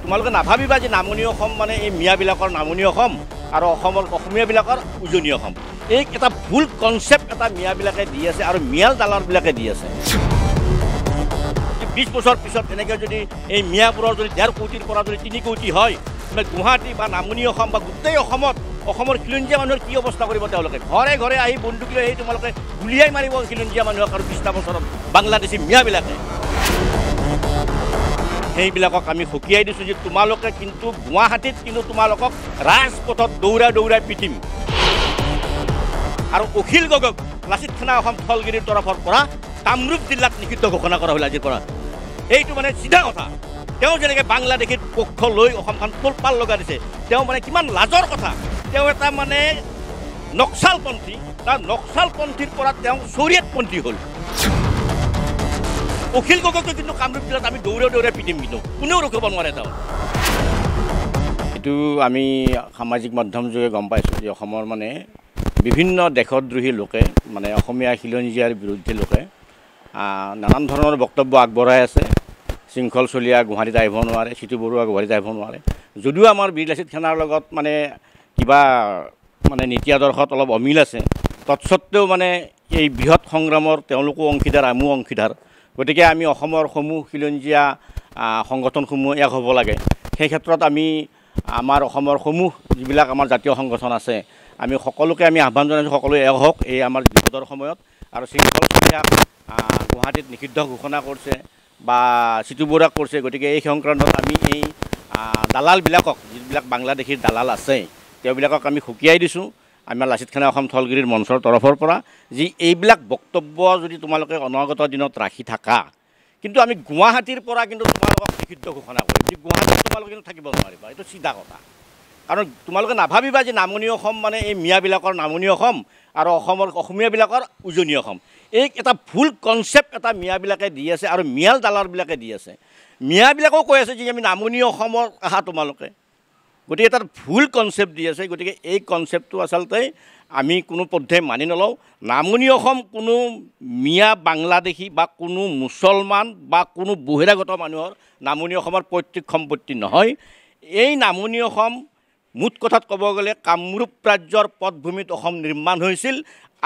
তোমালোকে নাভাবিবা যে নামনি অসম মানে এই মিয়াবিলাকৰ নামনি অসম আৰু অসমীয়াবিলাকৰ উজনি অসম। এই এটা ভুল কনচেপ্ট এটা মিয়াবিলাকে দি আছে আৰু মিয়াল দালালবিলাকে দি আছে। 20 বছৰ পিছত এনেকৈ যদি এই মিয়াবোৰৰ যদি 1.5 কোটিৰ পৰা যদি 3 কোটি হয়, গুৱাহাটী বা নামনি অসম বা গোটেই অসমৰ খিলঞ্জীয়া মানুহৰ কি অৱস্থা কৰিব? তেওঁলোকে ঘৰে ঘৰে আহি বন্দুক লৈ আহি তোমালোকে গুলিয়াই মাৰিব খিলঞ্জীয়া মানুহক আৰু 20টা বছৰত বাংলাদেশী মিয়াবিলাকে। সেইবিলাকক আমি সকীয়াই দিছোঁ যে তোমালোকে কিন্তু গুৱাহাটীত কিন্তু তোমালোকক ৰাজপথত দৌৰাই পিটিম। আৰু অখিল গগৈক লাচিত খানা অসম থলগিৰিৰ তৰফৰ পৰা কামৰূপ জিলাত নিষিদ্ধ ঘোষণা কৰা হ'ল আজিৰ পৰা। এইটো মানে চিধা কথা। তেওঁ যেনেকৈ বাংলাদেশীৰ পক্ষ লৈ অসমখন তোলপাল লগাই দিছে, তেওঁ মানে কিমান লাজৰ কথা। তেওঁ এটা মানে নক্সালপন্থী, তাৰ নক্সালপন্থীৰ পৰা তেওঁ চৰিয়াতপন্থী হ'ল। অখিল গগৈকে কিন্তু কামৰূপ জিলাত আমি দৌৰাই পিটিম, কিন্তু কোনেও ৰখাব নোৱাৰে তেওঁ। এইটো আমি সামাজিক মাধ্যম যোগে গম পাইছোঁ যে অসমৰ মানে বিভিন্ন দেশদ্ৰোহী লোকে মানে অসমীয়া খিলঞ্জীয়াৰ বিৰুদ্ধে লোকে নানান ধৰণৰ বক্তব্য আগবঢ়াই আছে। শৃংখল চলিয়া গুৱাহাটীত আহিব নোৱাৰে, সিতু বৰুৱা গুৱাহাটীত আহিব নোৱাৰে। যদিও আমাৰ বীৰ লাচিত খানাৰ লগত মানে কিবা মানে নীতি আদৰ্শত অলপ অমিল আছে, তৎসত্বেও মানে এই বৃহৎ সংগ্ৰামৰ তেওঁলোকো অংশীদাৰ, আমিও অংশীদাৰ। গতিকে আমি অসমৰ সমূহ খিলঞ্জীয়া সংগঠনসমূহ এক হ'ব লাগে। সেই ক্ষেত্ৰত আমি আমাৰ অসমৰ সমূহ যিবিলাক আমাৰ জাতীয় সংগঠন আছে, আমি সকলোকে আমি আহ্বান জনাইছোঁ, সকলোৱে এক হওক এই আমাৰ বিপদৰ সময়ত। আৰু শৃংখল চলিয়াক গুৱাহাটীত নিষিদ্ধ ঘোষণা কৰিছে বা সিতু বৰুৱাক কৰিছে। গতিকে এই সংক্ৰান্তত আমি এই দালালবিলাকক, যিবিলাক বাংলাদেশীৰ দালাল আছে, তেওঁবিলাকক আমি সকীয়াই দিছোঁ আমাৰ লাচিত খানা অসম থলগিৰিৰ মঞ্চৰ তৰফৰ পৰা, যি এইবিলাক বক্তব্য যদি তোমালোকে অনাগত দিনত ৰাখি থাকা, কিন্তু আমি গুৱাহাটীৰ পৰা কিন্তু তোমালোকক নিষিদ্ধ ঘোষণা কৰিম। যে গুৱাহাটীত তোমালোকে কিন্তু থাকিব নোৱাৰিবা, এইটো চিধা কথা। কাৰণ তোমালোকে নাভাবিবা যে নামনি অসম মানে এই মিয়াবিলাকৰ নামনি অসম আৰু অসমীয়াবিলাকৰ উজনি অসম। এই এটা ভুল কনচেপ্ট এটা মিয়াবিলাকে দি আছে আৰু মিয়াল দালালবিলাকে দি আছে। মিয়াবিলাকেও কৈ আছে যে আমি নামনি অসমৰ আহা তোমালোকে। গতিকে এটা ভুল কনচেপ্ট দি আছে। গতিকে এই কনচেপ্টটো আচলতে আমি কোনো পধ্যে মানি নলওঁ। নামনি অসম কোনো মিয়া বাংলাদেশী বা কোনো মুছলমান বা কোনো বহিৰাগত মানুহৰ নামনি অসমৰ পৈতৃক সম্পত্তি নহয়। এই নামনি অসম মুঠ কথাত ক'ব গ'লে কামৰূপ ৰাজ্যৰ পটভূমিত অসম নিৰ্মাণ হৈছিল।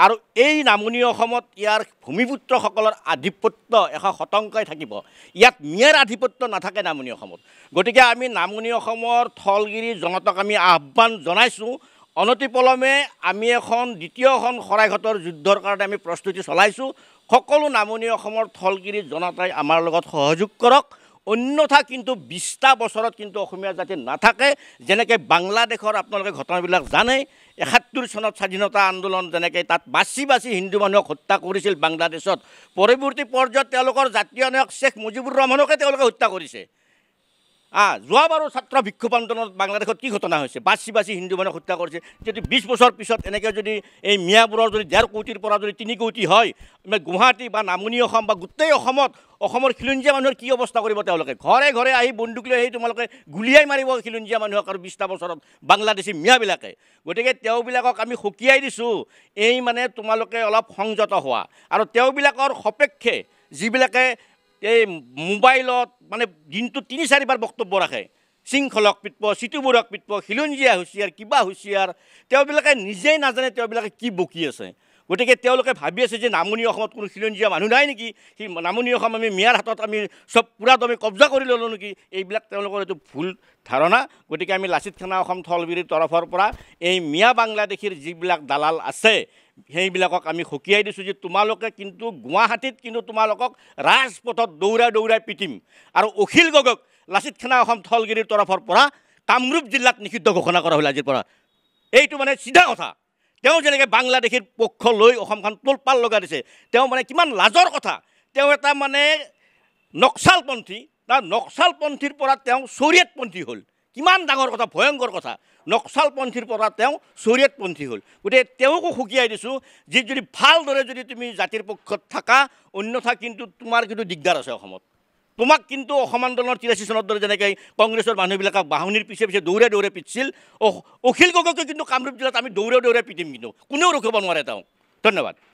আৰু এই নামনি অসমত ইয়াৰ ভূমিপুত্ৰসকলৰ আধিপত্য 100% থাকিব। ইয়াত মিয়াৰ আধিপত্য নাথাকে নামনি অসমত। গতিকে আমি নামনি অসমৰ থলগিৰি জনতাক আমি আহ্বান জনাইছোঁ, অনতিপলমে আমি দ্বিতীয়খন শৰাইঘাটৰ যুদ্ধৰ কাৰণে আমি প্ৰস্তুতি চলাইছোঁ। সকলো নামনি অসমৰ থলগিৰি জনতাই আমাৰ লগত সহযোগ কৰক। অন্যথা কিন্তু 20টা বছৰত কিন্তু অসমীয়া জাতি নাথাকে। যেনেকৈ বাংলাদেশৰ আপোনালোকে ঘটনাবিলাক জানে, 71 চনত স্বাধীনতা আন্দোলন যেনেকৈ তাত বাছি হিন্দু মানুহক হত্যা কৰিছিল বাংলাদেশত, পৰৱৰ্তী পৰ্যায়ত তেওঁলোকৰ জাতীয় নায়ক শ্বেখ মুজিবুৰ ৰহমানকে তেওঁলোকে হত্যা কৰিছে। যোৱাবাৰো ছাত্ৰ বিক্ষোভ আন্দোলনত বাংলাদেশত কি ঘটনা হৈছে? বাছি হিন্দু মানুহক হত্যা কৰিছে। যদি 20 বছৰ পিছত এনেকৈ যদি এই মিয়াবোৰৰ যদি 1.5 কোটিৰ পৰা যদি 3 কোটি হয়, গুৱাহাটী বা নামনি অসম বা গোটেই অসমৰ খিলঞ্জীয়া মানুহৰ কি অৱস্থা কৰিব? তেওঁলোকে ঘৰে ঘৰে আহি বন্দুক লৈ আহি তোমালোকে গুলিয়াই মাৰিব খিলঞ্জীয়া মানুহক আৰু 20টা বছৰত বাংলাদেশী মিয়াবিলাকে। গতিকে তেওঁবিলাকক আমি সকীয়াই দিছোঁ, এই মানে তোমালোকে অলপ সংযত হোৱা। আৰু তেওঁবিলাকৰ সপক্ষে যিবিলাকে এই মোবাইলত মানে দিনটো 3-4 বাৰ বক্তব্য ৰাখে, শৃংখলক পিটব, সিতু বৰুৱাক পিটব, খিলঞ্জীয়া হুঁচিয়াৰ, কিবা হুঁচিয়াৰ, তেওঁবিলাকে নিজেই নাজানে তেওঁবিলাকে কি বকি আছে। গতিকে তেওঁলোকে ভাবি আছে যে নামনি অসমত কোনো খিলঞ্জীয়া মানুহ নাই নেকি, সেই নামনি অসম আমি মিয়াৰ হাতত আমি চব পুৰাদমে কব্জা কৰি ল'লোঁ নেকি? এইবিলাক তেওঁলোকৰ এইটো ভুল ধাৰণা। গতিকে আমি লাচিত খানা অসম থলগিৰিৰ তৰফৰ পৰা এই মিয়া বাংলাদেশীৰ যিবিলাক দালাল আছে, সেইবিলাকক আমি সকীয়াই দিছোঁ যে তোমালোকে কিন্তু গুৱাহাটীত কিন্তু তোমালোকক ৰাজপথত দৌৰাই পিটিম। আৰু অখিল গগৈক লাচিত খানা অসম থলগিৰিৰ তৰফৰ পৰা কামৰূপ জিলাত নিষিদ্ধ ঘোষণা কৰা হ'ল আজিৰ পৰা। এইটো মানে চিধা কথা। তেওঁ যেনেকৈ বাংলাদেশীৰ পক্ষ লৈ অসমখন তোলপাল লগাই দিছে, তেওঁ মানে কিমান লাজৰ কথা। তেওঁ এটা মানে নক্সালপন্থী, তাৰ নক্সালপন্থীৰ পৰা তেওঁ চৰিয়াতপন্থী হ'ল। কিমান ডাঙৰ কথা, ভয়ংকৰ কথা। নক্সালপন্থীৰ পৰা তেওঁ চৰিয়াতপন্থী হ'ল। গতিকে তেওঁকো সকীয়াই দিছোঁ যে যদি ভালদৰে যদি তুমি জাতিৰ পক্ষত থাকা, অন্যথা কিন্তু তোমাৰ কিন্তু দিগদাৰ আছে অসমত। তোমাক কিন্তু অসম আন্দোলনৰ 83 চনৰ দৰে যেনেকৈ কংগ্ৰেছৰ মানুহবিলাকক বাহনিৰ পিছে দৌৰাই পিটছিল, অখিল গগৈকে কিন্তু কামৰূপ জিলাত আমি দৌৰাই পিটিম, কিন্তু কোনেও ৰখাব নোৱাৰে তেওঁক। ধন্যবাদ।